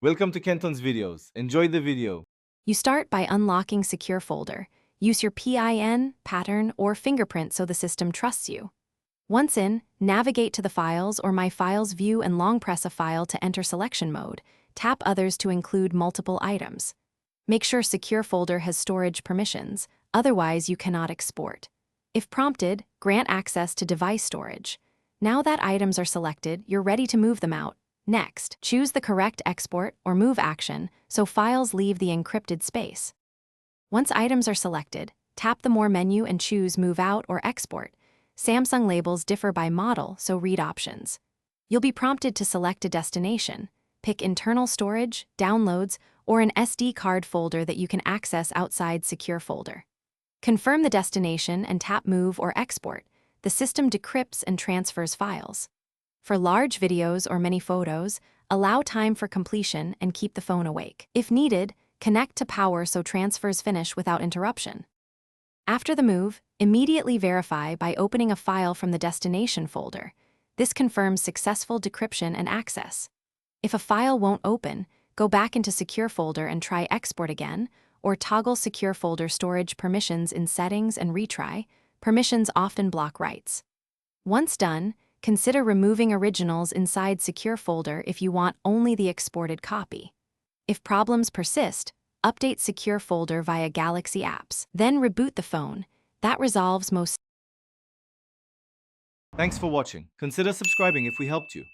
Welcome to Kenton's videos. Enjoy the video. You start by unlocking Secure Folder. Use your PIN, pattern, or fingerprint so the system trusts you. Once in, navigate to the Files or My Files view and long press a file to enter selection mode. Tap Others to include multiple items. Make sure Secure Folder has storage permissions, otherwise you cannot export. If prompted, grant access to device storage. Now that items are selected, you're ready to move them out. Next, choose the correct export or move action so files leave the encrypted space. Once items are selected, tap the More menu and choose Move Out or Export. Samsung labels differ by model, so read options. You'll be prompted to select a destination. Pick internal storage, downloads, or an SD card folder that you can access outside Secure Folder. Confirm the destination and tap Move or Export. The system decrypts and transfers files. For large videos or many photos, allow time for completion and keep the phone awake. If needed, connect to power so transfers finish without interruption. After the move, immediately verify by opening a file from the destination folder. This confirms successful decryption and access. If a file won't open, go back into Secure Folder and try Export again, or toggle Secure Folder storage permissions in Settings and retry. Permissions often block writes. Once done, consider removing originals inside Secure Folder if you want only the exported copy. If problems persist, update Secure Folder via Galaxy Apps. Then reboot the phone. That resolves most. Thanks for watching. Consider subscribing if we helped you.